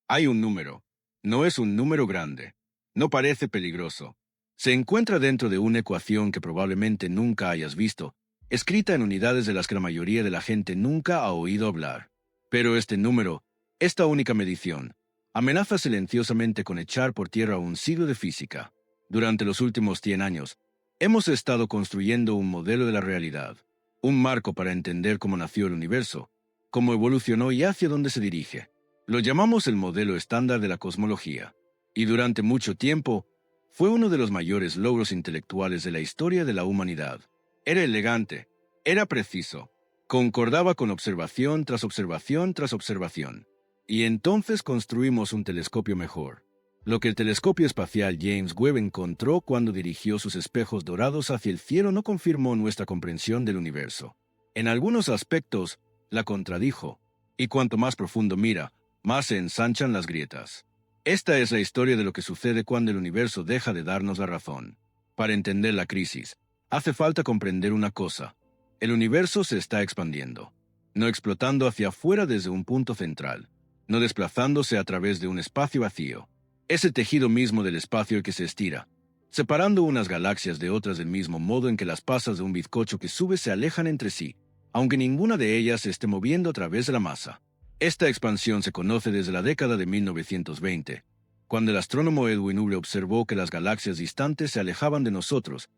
Hay un número. No es un número grande. No parece peligroso. Se encuentra dentro de una ecuación que probablemente nunca hayas visto, escrita en unidades de las que la mayoría de la gente nunca ha oído hablar. Pero este número, esta única medición, amenaza silenciosamente con echar por tierra un siglo de física. Durante los últimos 100 años, hemos estado construyendo un modelo de la realidad, un marco para entender cómo nació el universo, cómo evolucionó y hacia dónde se dirige. Lo llamamos el modelo estándar de la cosmología, y durante mucho tiempo fue uno de los mayores logros intelectuales de la historia de la humanidad. Era elegante, era preciso, concordaba con observación tras observación tras observación. Y entonces construimos un telescopio mejor. Lo que el telescopio espacial James Webb encontró cuando dirigió sus espejos dorados hacia el cielo no confirmó nuestra comprensión del universo. En algunos aspectos, la contradijo, y cuanto más profundo mira, más se ensanchan las grietas. Esta es la historia de lo que sucede cuando el universo deja de darnos la razón. Para entender la crisis, hace falta comprender una cosa. El universo se está expandiendo, no explotando hacia afuera desde un punto central, no desplazándose a través de un espacio vacío. Es el tejido mismo del espacio el que se estira, separando unas galaxias de otras del mismo modo en que las pasas de un bizcocho que sube se alejan entre sí, aunque ninguna de ellas se esté moviendo a través de la masa. Esta expansión se conoce desde la década de 1920, cuando el astrónomo Edwin Hubble observó que las galaxias distantes se alejaban de nosotros,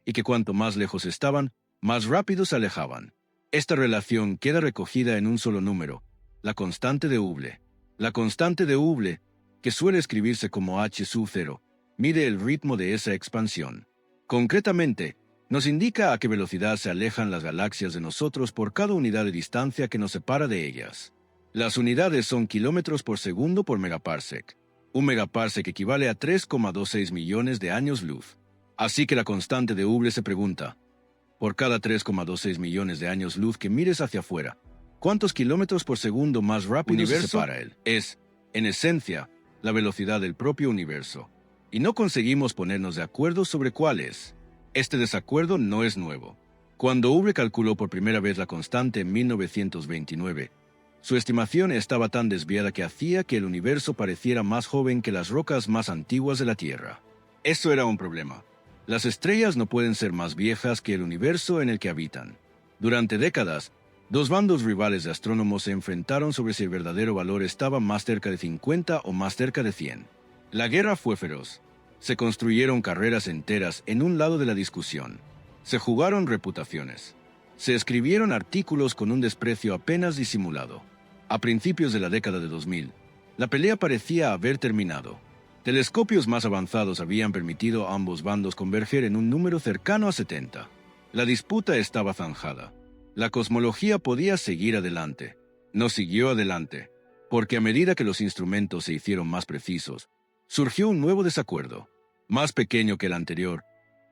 y que cuanto más lejos estaban, más rápido se alejaban. Esta relación queda recogida en un solo número, la constante de Hubble. La constante de Hubble, que suele escribirse como h sub 0, mide el ritmo de esa expansión. Concretamente, nos indica a qué velocidad se alejan las galaxias de nosotros por cada unidad de distancia que nos separa de ellas. Las unidades son kilómetros por segundo por megaparsec. Un megaparsec equivale a 3,26 millones de años luz. Así que la constante de Hubble se pregunta, por cada 3,26 millones de años luz que mires hacia afuera, ¿cuántos kilómetros por segundo más rápido se separa él? Es, en esencia, la velocidad del propio universo. Y no conseguimos ponernos de acuerdo sobre cuál es. Este desacuerdo no es nuevo. Cuando Hubble calculó por primera vez la constante en 1929, su estimación estaba tan desviada que hacía que el universo pareciera más joven que las rocas más antiguas de la Tierra. Eso era un problema. Las estrellas no pueden ser más viejas que el universo en el que habitan. Durante décadas, dos bandos rivales de astrónomos se enfrentaron sobre si el verdadero valor estaba más cerca de 50 o más cerca de 100. La guerra fue feroz. Se construyeron carreras enteras en un lado de la discusión. Se jugaron reputaciones. Se escribieron artículos con un desprecio apenas disimulado. A principios de la década de 2000, la pelea parecía haber terminado. Telescopios más avanzados habían permitido a ambos bandos converger en un número cercano a 70. La disputa estaba zanjada. La cosmología podía seguir adelante. No siguió adelante, porque a medida que los instrumentos se hicieron más precisos, surgió un nuevo desacuerdo, más pequeño que el anterior,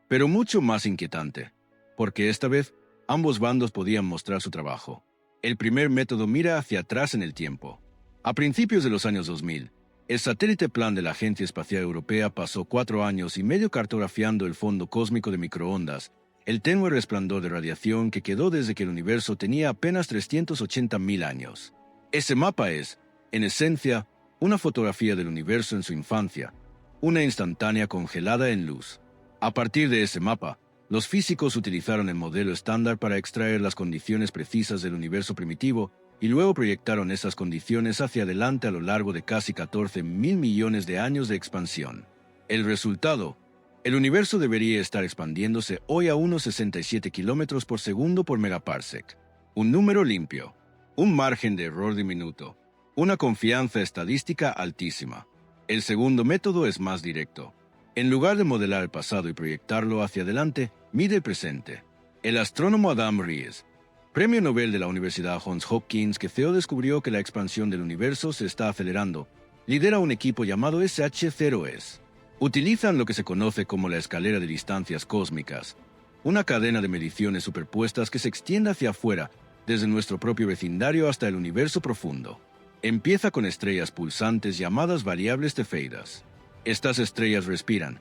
pero mucho más inquietante, porque esta vez ambos bandos podían mostrar su trabajo. El primer método mira hacia atrás en el tiempo. A principios de los años 2000, el satélite Plan de la Agencia Espacial Europea pasó 4 años y medio cartografiando el fondo cósmico de microondas, el tenue resplandor de radiación que quedó desde que el universo tenía apenas 380.000 años. Ese mapa es, en esencia, una fotografía del universo en su infancia, una instantánea congelada en luz. A partir de ese mapa, los físicos utilizaron el modelo estándar para extraer las condiciones precisas del universo primitivo y luego proyectaron esas condiciones hacia adelante a lo largo de casi 14.000 millones de años de expansión. El resultado: el universo debería estar expandiéndose hoy a unos 67 kilómetros por segundo por megaparsec. Un número limpio, un margen de error diminuto, una confianza estadística altísima. El segundo método es más directo. En lugar de modelar el pasado y proyectarlo hacia adelante, mide el presente. El astrónomo Adam Ries, premio Nobel de la Universidad Johns Hopkins, que descubrió que la expansión del universo se está acelerando, lidera un equipo llamado SH0S. Utilizan lo que se conoce como la escalera de distancias cósmicas, una cadena de mediciones superpuestas que se extiende hacia afuera, desde nuestro propio vecindario hasta el universo profundo. Empieza con estrellas pulsantes llamadas variables cefeidas. Estas estrellas respiran,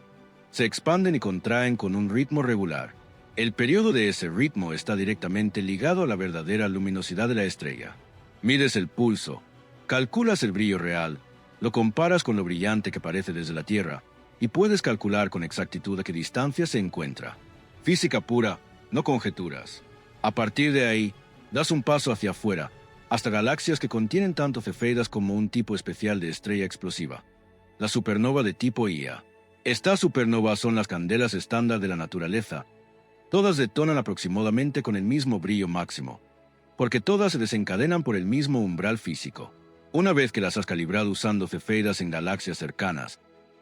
se expanden y contraen con un ritmo regular. El periodo de ese ritmo está directamente ligado a la verdadera luminosidad de la estrella. Mides el pulso, calculas el brillo real, Lo comparas con lo brillante que parece desde la Tierra y puedes calcular con exactitud a qué distancia se encuentra. Física pura, no conjeturas. A partir de ahí, das un paso hacia afuera, hasta galaxias que contienen tanto cefeidas como un tipo especial de estrella explosiva, la supernova de tipo Ia. Estas supernovas son las candelas estándar de la naturaleza. Todas detonan aproximadamente con el mismo brillo máximo, porque todas se desencadenan por el mismo umbral físico. Una vez que las has calibrado usando cefeidas en galaxias cercanas,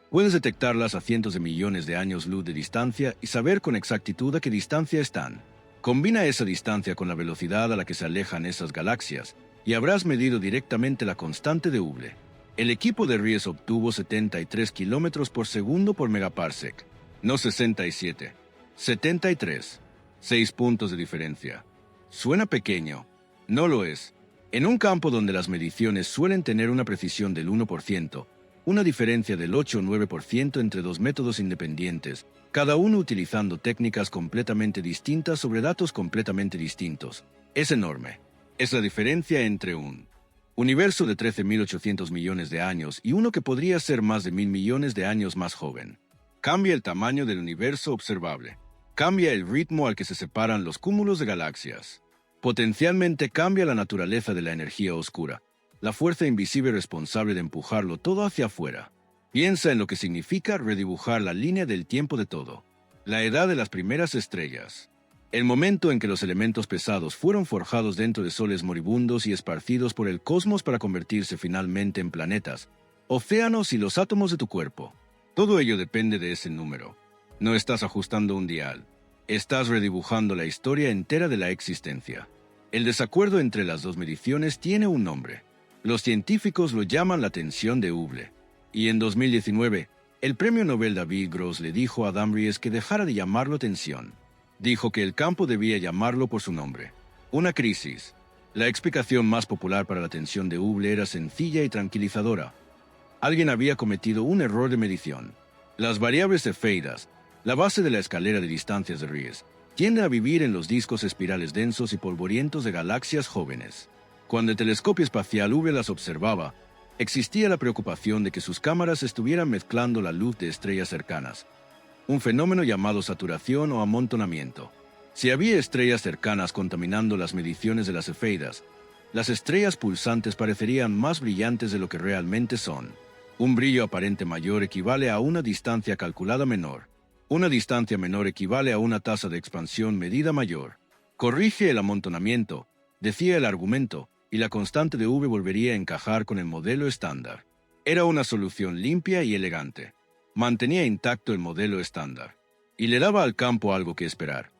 puedes detectarlas a cientos de millones de años luz de distancia y saber con exactitud a qué distancia están. Combina esa distancia con la velocidad a la que se alejan esas galaxias y habrás medido directamente la constante de Hubble. El equipo de Ries obtuvo 73 km por segundo por megaparsec, no 67, 73, 6 puntos de diferencia. Suena pequeño, no lo es. En un campo donde las mediciones suelen tener una precisión del 1%, una diferencia del 8 o 9% entre dos métodos independientes, cada uno utilizando técnicas completamente distintas sobre datos completamente distintos, es enorme. Es la diferencia entre un universo de 13.800 millones de años y uno que podría ser más de 1.000 millones de años más joven. Cambia el tamaño del universo observable. Cambia el ritmo al que se separan los cúmulos de galaxias. Potencialmente cambia la naturaleza de la energía oscura, la fuerza invisible responsable de empujarlo todo hacia afuera. Piensa en lo que significa redibujar la línea del tiempo de todo. La edad de las primeras estrellas. El momento en que los elementos pesados fueron forjados dentro de soles moribundos y esparcidos por el cosmos para convertirse finalmente en planetas, océanos y los átomos de tu cuerpo. Todo ello depende de ese número. No estás ajustando un dial. Estás redibujando la historia entera de la existencia. El desacuerdo entre las dos mediciones tiene un nombre. Los científicos lo llaman la tensión de Hubble. Y en 2019, el premio Nobel David Gross le dijo a Adam Ries que dejara de llamarlo tensión. Dijo que el campo debía llamarlo por su nombre. Una crisis. La explicación más popular para la tensión de Hubble era sencilla y tranquilizadora. Alguien había cometido un error de medición. Las variables cefeidas, la base de la escalera de distancias de Ries, tienden a vivir en los discos espirales densos y polvorientos de galaxias jóvenes. Cuando el telescopio espacial Hubble las observaba, existía la preocupación de que sus cámaras estuvieran mezclando la luz de estrellas cercanas, un fenómeno llamado saturación o amontonamiento. Si había estrellas cercanas contaminando las mediciones de las cefeidas, las estrellas pulsantes parecerían más brillantes de lo que realmente son. Un brillo aparente mayor equivale a una distancia calculada menor. Una distancia menor equivale a una tasa de expansión medida mayor. Corrige el amontonamiento, decía el argumento, y la constante de V volvería a encajar con el modelo estándar. Era una solución limpia y elegante. Mantenía intacto el modelo estándar. Y le daba al campo algo que esperar.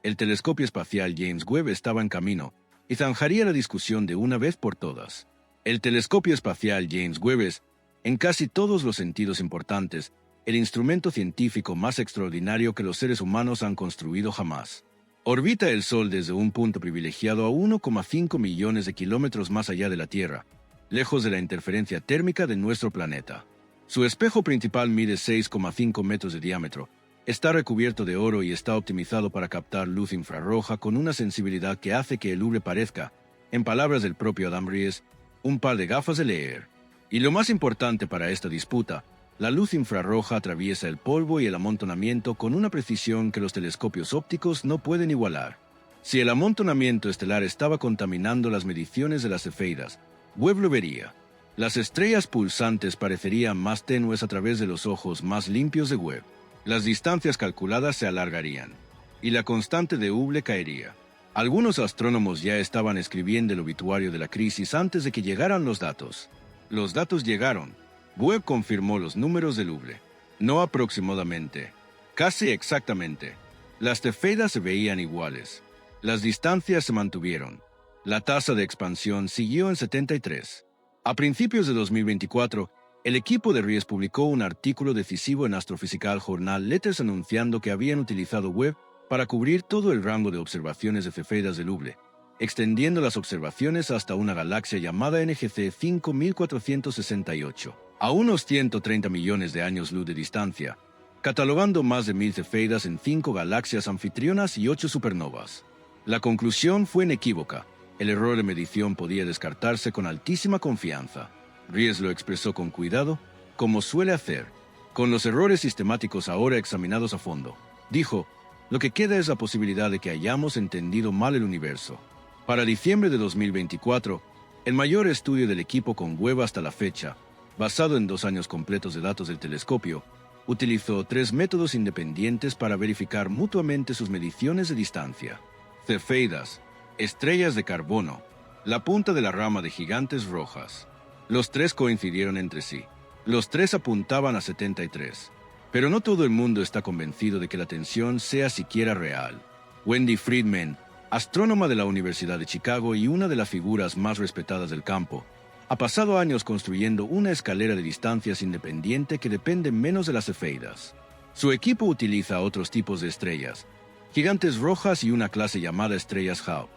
El telescopio espacial James Webb estaba en camino, y zanjaría la discusión de una vez por todas. El telescopio espacial James Webb es, en casi todos los sentidos importantes, el instrumento científico más extraordinario que los seres humanos han construido jamás. Orbita el Sol desde un punto privilegiado a 1,5 millones de kilómetros más allá de la Tierra, lejos de la interferencia térmica de nuestro planeta. Su espejo principal mide 6,5 metros de diámetro, está recubierto de oro y está optimizado para captar luz infrarroja con una sensibilidad que hace que el Hubble parezca, en palabras del propio Adam Ries, un par de gafas de leer. Y lo más importante para esta disputa, la luz infrarroja atraviesa el polvo y el amontonamiento con una precisión que los telescopios ópticos no pueden igualar. Si el amontonamiento estelar estaba contaminando las mediciones de las cefeidas, Webb lo vería. Las estrellas pulsantes parecerían más tenues a través de los ojos más limpios de Webb. Las distancias calculadas se alargarían, y la constante de Hubble caería. Algunos astrónomos ya estaban escribiendo el obituario de la crisis antes de que llegaran los datos. Los datos llegaron. Webb confirmó los números del Hubble. No aproximadamente, casi exactamente. Las cefeidas se veían iguales. Las distancias se mantuvieron. La tasa de expansión siguió en 73. A principios de 2024, el equipo de Ries publicó un artículo decisivo en Astrophysical Journal Letters anunciando que habían utilizado Webb para cubrir todo el rango de observaciones de cefeidas del Hubble, extendiendo las observaciones hasta una galaxia llamada NGC 5468, a unos 130 millones de años luz de distancia, catalogando más de 1000 cefeidas en 5 galaxias anfitrionas y 8 supernovas. La conclusión fue inequívoca. El error de medición podía descartarse con altísima confianza. Ries lo expresó con cuidado, como suele hacer, con los errores sistemáticos ahora examinados a fondo. Dijo, lo que queda es la posibilidad de que hayamos entendido mal el universo. Para diciembre de 2024, el mayor estudio del equipo con Webb hasta la fecha, basado en 2 años completos de datos del telescopio, utilizó 3 métodos independientes para verificar mutuamente sus mediciones de distancia. Cefeidas, estrellas de carbono, la punta de la rama de gigantes rojas. Los 3 coincidieron entre sí. Los 3 apuntaban a 73. Pero no todo el mundo está convencido de que la tensión sea siquiera real. Wendy Friedman, astrónoma de la Universidad de Chicago y una de las figuras más respetadas del campo, ha pasado años construyendo una escalera de distancias independiente que depende menos de las cefeidas. Su equipo utiliza otros tipos de estrellas, gigantes rojas y una clase llamada estrellas Hawk,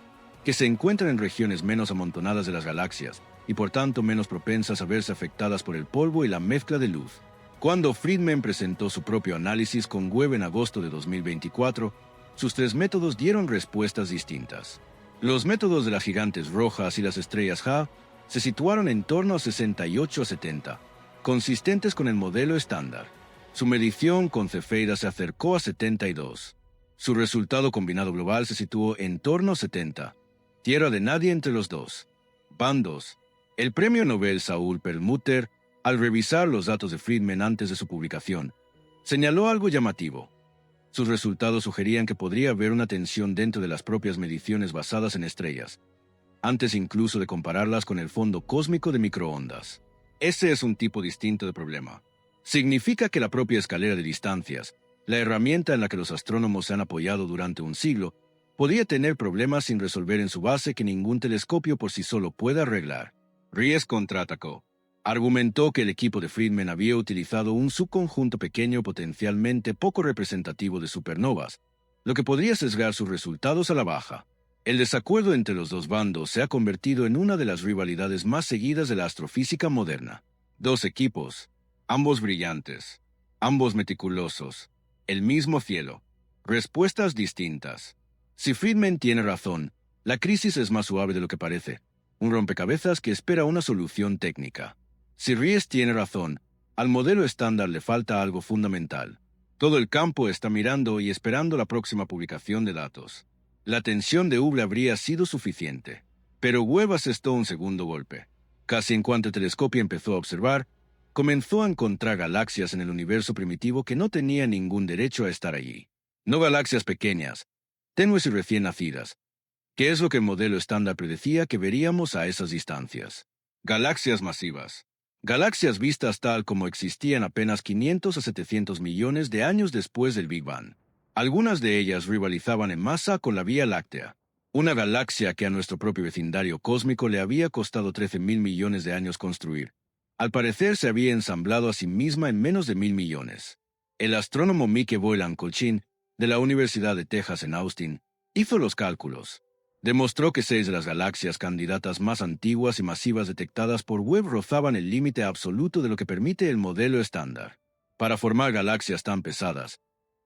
que se encuentran en regiones menos amontonadas de las galaxias y por tanto menos propensas a verse afectadas por el polvo y la mezcla de luz. Cuando Friedman presentó su propio análisis con Webb en agosto de 2024, sus 3 métodos dieron respuestas distintas. Los métodos de las gigantes rojas y las estrellas Hawk se situaron en torno a 68 a 70, consistentes con el modelo estándar. Su medición con cefeidas se acercó a 72. Su resultado combinado global se situó en torno a 70. Tierra de nadie entre los dos bandos. El premio Nobel Saul Perlmutter, al revisar los datos de Friedman antes de su publicación, señaló algo llamativo. Sus resultados sugerían que podría haber una tensión dentro de las propias mediciones basadas en estrellas, antes incluso de compararlas con el fondo cósmico de microondas. Ese es un tipo distinto de problema. Significa que la propia escalera de distancias, la herramienta en la que los astrónomos se han apoyado durante un siglo, podría tener problemas sin resolver en su base que ningún telescopio por sí solo pueda arreglar. Ries contraatacó. Argumentó que el equipo de Friedman había utilizado un subconjunto pequeño potencialmente poco representativo de supernovas, lo que podría sesgar sus resultados a la baja. El desacuerdo entre los dos bandos se ha convertido en una de las rivalidades más seguidas de la astrofísica moderna. 2 equipos, ambos brillantes, ambos meticulosos, el mismo cielo, respuestas distintas. Si Friedman tiene razón, la crisis es más suave de lo que parece, un rompecabezas que espera una solución técnica. Si Ries tiene razón, al modelo estándar le falta algo fundamental. Todo el campo está mirando y esperando la próxima publicación de datos. La tensión de Hubble habría sido suficiente, pero Webb asestó un segundo golpe. Casi en cuanto el telescopio empezó a observar, comenzó a encontrar galaxias en el universo primitivo que no tenían ningún derecho a estar allí. No galaxias pequeñas, tenues y recién nacidas, que es lo que el modelo estándar predecía que veríamos a esas distancias. Galaxias masivas. Galaxias vistas tal como existían apenas 500 a 700 millones de años después del Big Bang. Algunas de ellas rivalizaban en masa con la Vía Láctea, una galaxia que a nuestro propio vecindario cósmico le había costado 13.000 millones de años construir. Al parecer se había ensamblado a sí misma en menos de 1.000 millones. El astrónomo Mike Boylan-Colchin, de la Universidad de Texas en Austin, hizo los cálculos. Demostró que 6 de las galaxias candidatas más antiguas y masivas detectadas por Webb rozaban el límite absoluto de lo que permite el modelo estándar. Para formar galaxias tan pesadas,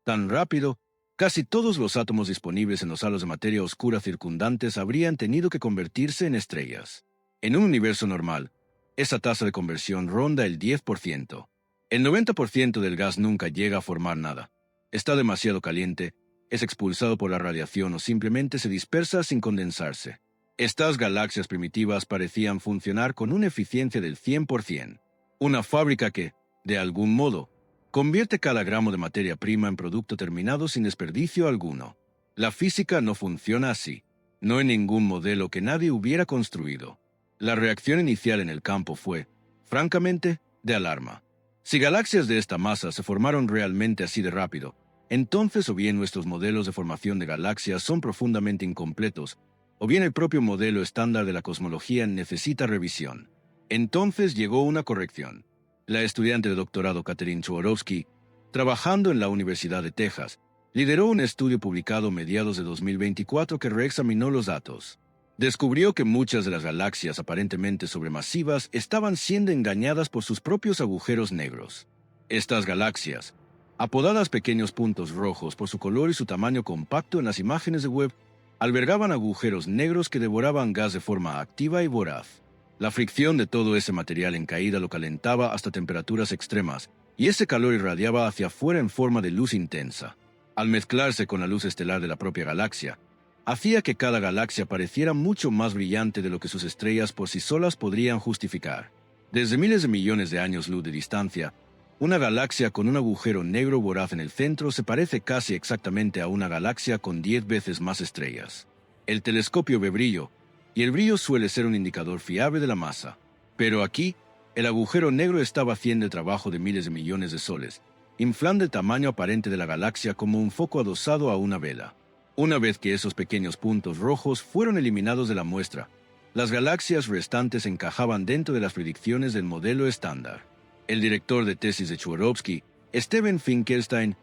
tan rápido, casi todos los átomos disponibles en los halos de materia oscura circundantes habrían tenido que convertirse en estrellas. En un universo normal, esa tasa de conversión ronda el 10%. El 90% del gas nunca llega a formar nada. Está demasiado caliente, es expulsado por la radiación o simplemente se dispersa sin condensarse. Estas galaxias primitivas parecían funcionar con una eficiencia del 100%. Una fábrica que, de algún modo, convierte cada gramo de materia prima en producto terminado sin desperdicio alguno. La física no funciona así, no en ningún modelo que nadie hubiera construido. La reacción inicial en el campo fue, francamente, de alarma. Si galaxias de esta masa se formaron realmente así de rápido, entonces o bien nuestros modelos de formación de galaxias son profundamente incompletos, o bien el propio modelo estándar de la cosmología necesita revisión. Entonces llegó una corrección. La estudiante de doctorado Katherine Chorowski, trabajando en la Universidad de Texas, lideró un estudio publicado a mediados de 2024 que reexaminó los datos. Descubrió que muchas de las galaxias aparentemente sobremasivas estaban siendo engañadas por sus propios agujeros negros. Estas galaxias, apodadas pequeños puntos rojos por su color y su tamaño compacto en las imágenes de Webb, albergaban agujeros negros que devoraban gas de forma activa y voraz. La fricción de todo ese material en caída lo calentaba hasta temperaturas extremas, y ese calor irradiaba hacia afuera en forma de luz intensa. Al mezclarse con la luz estelar de la propia galaxia, hacía que cada galaxia pareciera mucho más brillante de lo que sus estrellas por sí solas podrían justificar. Desde miles de millones de años luz de distancia, una galaxia con un agujero negro voraz en el centro se parece casi exactamente a una galaxia con 10 veces más estrellas. El telescopio ve brillo, y el brillo suele ser un indicador fiable de la masa. Pero aquí, el agujero negro estaba haciendo el trabajo de miles de millones de soles, inflando el tamaño aparente de la galaxia como un foco adosado a una vela. Una vez que esos pequeños puntos rojos fueron eliminados de la muestra, las galaxias restantes encajaban dentro de las predicciones del modelo estándar. El director de tesis de Chworopski, Steven Finkelstein,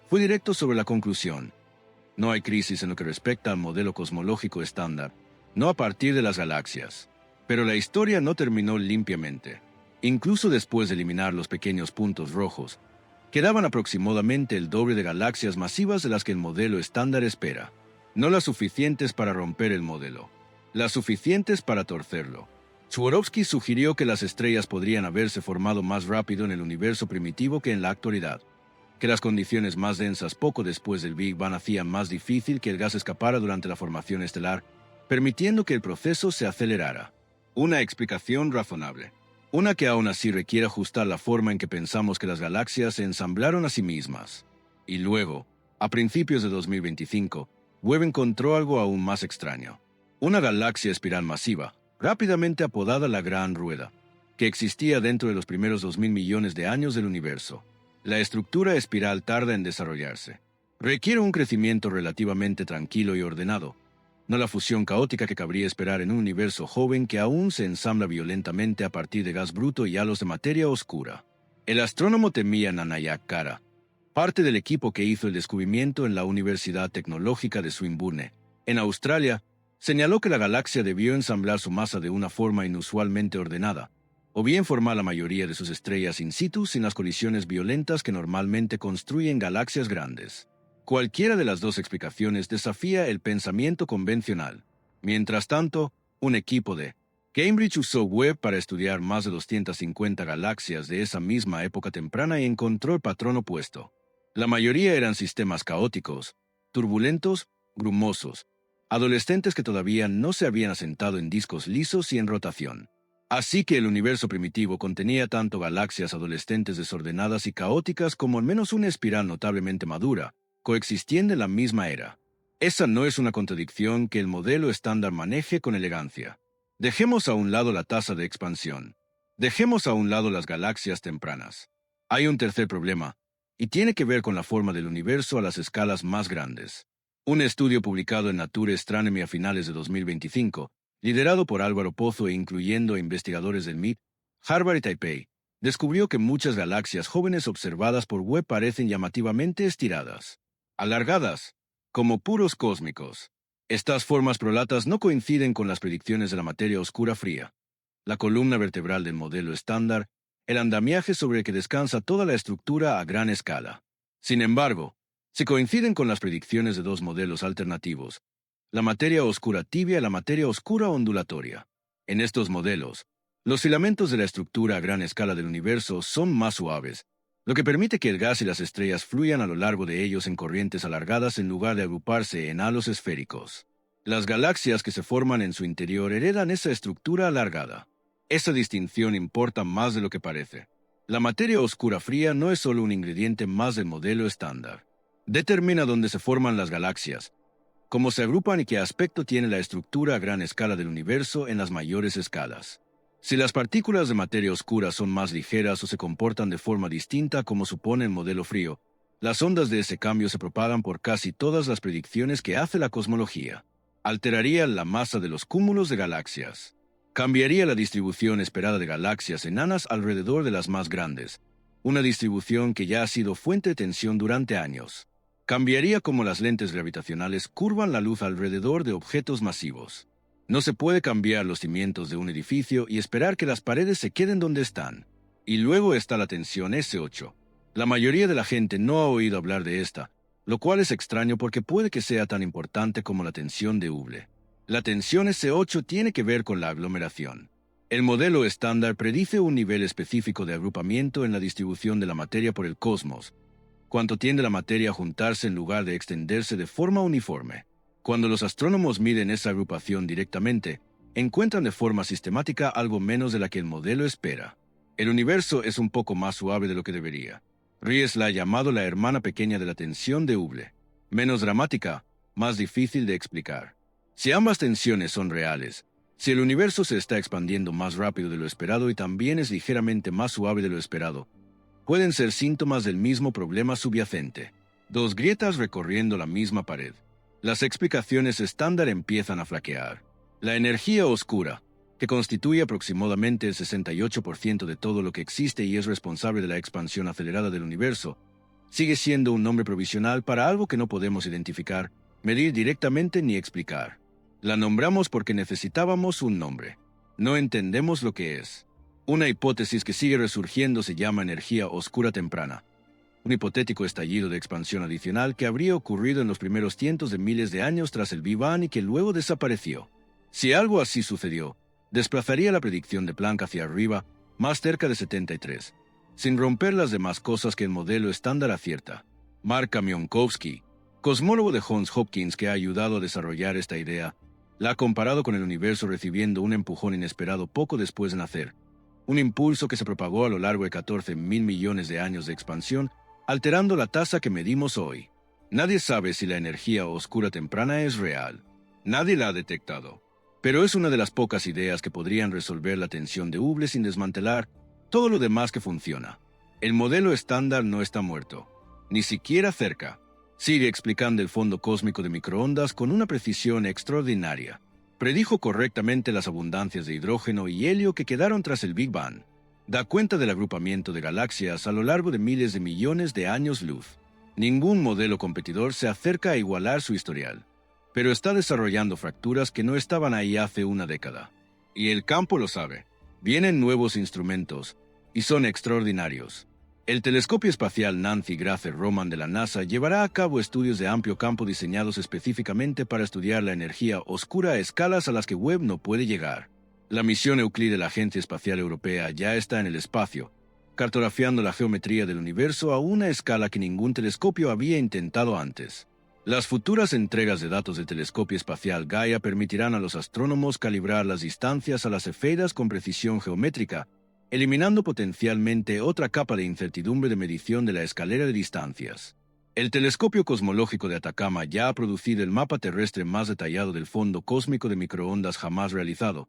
fue directo sobre la conclusión. No hay crisis en lo que respecta al modelo cosmológico estándar, no a partir de las galaxias. Pero la historia no terminó limpiamente. Incluso después de eliminar los pequeños puntos rojos, quedaban aproximadamente el doble de galaxias masivas de las que el modelo estándar espera. No las suficientes para romper el modelo, las suficientes para torcerlo. Chworopski sugirió que las estrellas podrían haberse formado más rápido en el universo primitivo que en la actualidad, que las condiciones más densas poco después del Big Bang hacían más difícil que el gas escapara durante la formación estelar, permitiendo que el proceso se acelerara. Una explicación razonable. Una que aún así requiere ajustar la forma en que pensamos que las galaxias se ensamblaron a sí mismas. Y luego, a principios de 2025, Webb encontró algo aún más extraño. Una galaxia espiral masiva, rápidamente apodada la Gran Rueda, que existía dentro de los primeros 2000 millones de años del universo. La estructura espiral tarda en desarrollarse. Requiere un crecimiento relativamente tranquilo y ordenado, no la fusión caótica que cabría esperar en un universo joven que aún se ensambla violentamente a partir de gas bruto y halos de materia oscura. El astrónomo Temia Nanayak Kara, parte del equipo que hizo el descubrimiento en la Universidad Tecnológica de Swinburne, en Australia, señaló que la galaxia debió ensamblar su masa de una forma inusualmente ordenada, o bien formar la mayoría de sus estrellas in situ sin las colisiones violentas que normalmente construyen galaxias grandes. Cualquiera de las dos explicaciones desafía el pensamiento convencional. Mientras tanto, un equipo de Cambridge usó Webb para estudiar más de 250 galaxias de esa misma época temprana y encontró el patrón opuesto. La mayoría eran sistemas caóticos, turbulentos, brumosos, adolescentes que todavía no se habían asentado en discos lisos y en rotación. Así que el universo primitivo contenía tanto galaxias adolescentes desordenadas y caóticas como al menos una espiral notablemente madura, coexistiendo en la misma era. Esa no es una contradicción que el modelo estándar maneje con elegancia. Dejemos a un lado la tasa de expansión. Dejemos a un lado las galaxias tempranas. Hay un tercer problema, y tiene que ver con la forma del universo a las escalas más grandes. Un estudio publicado en Nature Astronomy a finales de 2025, liderado por Álvaro Pozo e incluyendo a investigadores del MIT, Harvard y Taipei, descubrió que muchas galaxias jóvenes observadas por Webb parecen llamativamente estiradas, alargadas, como puros cósmicos. Estas formas prolatas no coinciden con las predicciones de la materia oscura fría, la columna vertebral del modelo estándar, el andamiaje sobre el que descansa toda la estructura a gran escala. Sin embargo, si coinciden con las predicciones de dos modelos alternativos, la materia oscura tibia y la materia oscura ondulatoria. En estos modelos, los filamentos de la estructura a gran escala del universo son más suaves, lo que permite que el gas y las estrellas fluyan a lo largo de ellos en corrientes alargadas en lugar de agruparse en halos esféricos. Las galaxias que se forman en su interior heredan esa estructura alargada. Esa distinción importa más de lo que parece. La materia oscura fría no es solo un ingrediente más del modelo estándar. Determina dónde se forman las galaxias, cómo se agrupan y qué aspecto tiene la estructura a gran escala del universo en las mayores escalas. Si las partículas de materia oscura son más ligeras o se comportan de forma distinta como supone el modelo frío, las ondas de ese cambio se propagan por casi todas las predicciones que hace la cosmología. Alteraría la masa de los cúmulos de galaxias. Cambiaría la distribución esperada de galaxias enanas alrededor de las más grandes, una distribución que ya ha sido fuente de tensión durante años. Cambiaría cómo las lentes gravitacionales curvan la luz alrededor de objetos masivos. No se puede cambiar los cimientos de un edificio y esperar que las paredes se queden donde están. Y luego está la tensión S8. La mayoría de la gente no ha oído hablar de esta, lo cual es extraño porque puede que sea tan importante como la tensión de Hubble. La tensión S8 tiene que ver con la aglomeración. El modelo estándar predice un nivel específico de agrupamiento en la distribución de la materia por el cosmos, cuanto tiende la materia a juntarse en lugar de extenderse de forma uniforme. Cuando los astrónomos miden esa agrupación directamente, encuentran de forma sistemática algo menos de la que el modelo espera. El universo es un poco más suave de lo que debería. Ries la ha llamado la hermana pequeña de la tensión de Hubble. Menos dramática, más difícil de explicar. Si ambas tensiones son reales, si el universo se está expandiendo más rápido de lo esperado y también es ligeramente más suave de lo esperado, pueden ser síntomas del mismo problema subyacente. Dos grietas recorriendo la misma pared. Las explicaciones estándar empiezan a flaquear. La energía oscura, que constituye aproximadamente el 68% de todo lo que existe y es responsable de la expansión acelerada del universo, sigue siendo un nombre provisional para algo que no podemos identificar, medir directamente ni explicar. La nombramos porque necesitábamos un nombre. No entendemos lo que es. Una hipótesis que sigue resurgiendo se llama energía oscura temprana, un hipotético estallido de expansión adicional que habría ocurrido en los primeros cientos de miles de años tras el Big Bang y que luego desapareció. Si algo así sucedió, desplazaría la predicción de Planck hacia arriba, más cerca de 73, sin romper las demás cosas que el modelo estándar acierta. Mark Minkowski, cosmólogo de Johns Hopkins que ha ayudado a desarrollar esta idea, la ha comparado con el universo recibiendo un empujón inesperado poco después de nacer, un impulso que se propagó a lo largo de 14.000 millones de años de expansión, alterando la tasa que medimos hoy. Nadie sabe si la energía oscura temprana es real. Nadie la ha detectado. Pero es una de las pocas ideas que podrían resolver la tensión de Hubble sin desmantelar todo lo demás que funciona. El modelo estándar no está muerto, ni siquiera cerca. Sigue explicando el fondo cósmico de microondas con una precisión extraordinaria. Predijo correctamente las abundancias de hidrógeno y helio que quedaron tras el Big Bang. Da cuenta del agrupamiento de galaxias a lo largo de miles de millones de años luz. Ningún modelo competidor se acerca a igualar su historial, pero está desarrollando fracturas que no estaban ahí hace una década. Y el campo lo sabe. Vienen nuevos instrumentos, y son extraordinarios. El telescopio espacial Nancy Grace Roman de la NASA llevará a cabo estudios de amplio campo diseñados específicamente para estudiar la energía oscura a escalas a las que Webb no puede llegar. La misión Euclid de la Agencia Espacial Europea ya está en el espacio, cartografiando la geometría del universo a una escala que ningún telescopio había intentado antes. Las futuras entregas de datos del telescopio espacial Gaia permitirán a los astrónomos calibrar las distancias a las cefeidas con precisión geométrica, eliminando potencialmente otra capa de incertidumbre de medición de la escalera de distancias. El telescopio cosmológico de Atacama ya ha producido el mapa terrestre más detallado del fondo cósmico de microondas jamás realizado,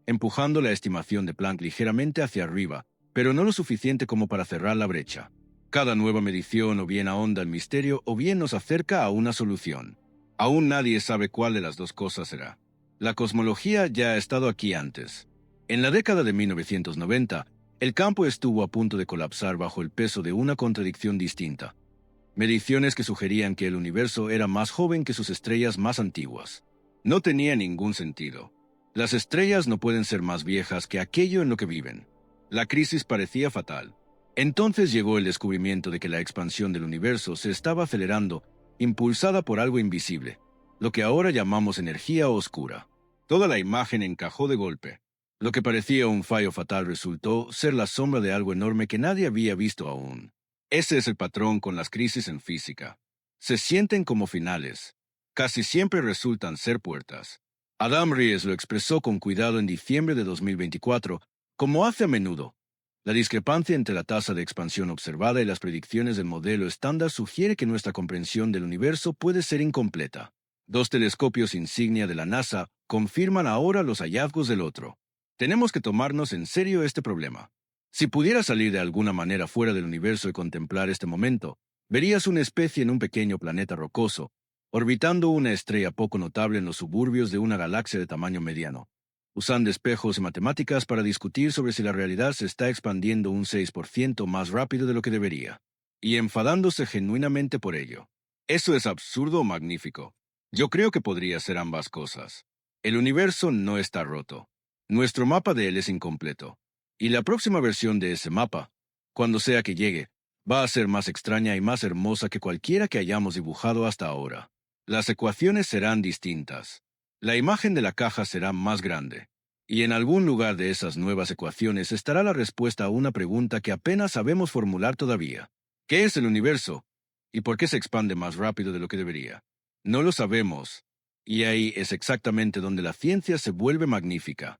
empujando la estimación de Planck ligeramente hacia arriba, pero no lo suficiente como para cerrar la brecha. Cada nueva medición o bien ahonda el misterio o bien nos acerca a una solución. Aún nadie sabe cuál de las dos cosas será. La cosmología ya ha estado aquí antes. En la década de 1990, el campo estuvo a punto de colapsar bajo el peso de una contradicción distinta. Mediciones que sugerían que el universo era más joven que sus estrellas más antiguas. No tenía ningún sentido. Las estrellas no pueden ser más viejas que aquello en lo que viven. La crisis parecía fatal. Entonces llegó el descubrimiento de que la expansión del universo se estaba acelerando, impulsada por algo invisible, lo que ahora llamamos energía oscura. Toda la imagen encajó de golpe. Lo que parecía un fallo fatal resultó ser la sombra de algo enorme que nadie había visto aún. Ese es el patrón con las crisis en física. Se sienten como finales. Casi siempre resultan ser puertas. Adam Ries lo expresó con cuidado en diciembre de 2024, como hace a menudo. La discrepancia entre la tasa de expansión observada y las predicciones del modelo estándar sugiere que nuestra comprensión del universo puede ser incompleta. Dos telescopios insignia de la NASA confirman ahora los hallazgos del otro. Tenemos que tomarnos en serio este problema. Si pudiera salir de alguna manera fuera del universo y contemplar este momento, verías una especie en un pequeño planeta rocoso, orbitando una estrella poco notable en los suburbios de una galaxia de tamaño mediano, usando espejos y matemáticas para discutir sobre si la realidad se está expandiendo un 6% más rápido de lo que debería, y enfadándose genuinamente por ello. Eso es absurdo o magnífico. Yo creo que podría ser ambas cosas. El universo no está roto. Nuestro mapa de él es incompleto. Y la próxima versión de ese mapa, cuando sea que llegue, va a ser más extraña y más hermosa que cualquiera que hayamos dibujado hasta ahora. Las ecuaciones serán distintas. La imagen de la caja será más grande. Y en algún lugar de esas nuevas ecuaciones estará la respuesta a una pregunta que apenas sabemos formular todavía. ¿Qué es el universo? ¿Y por qué se expande más rápido de lo que debería? No lo sabemos. Y ahí es exactamente donde la ciencia se vuelve magnífica.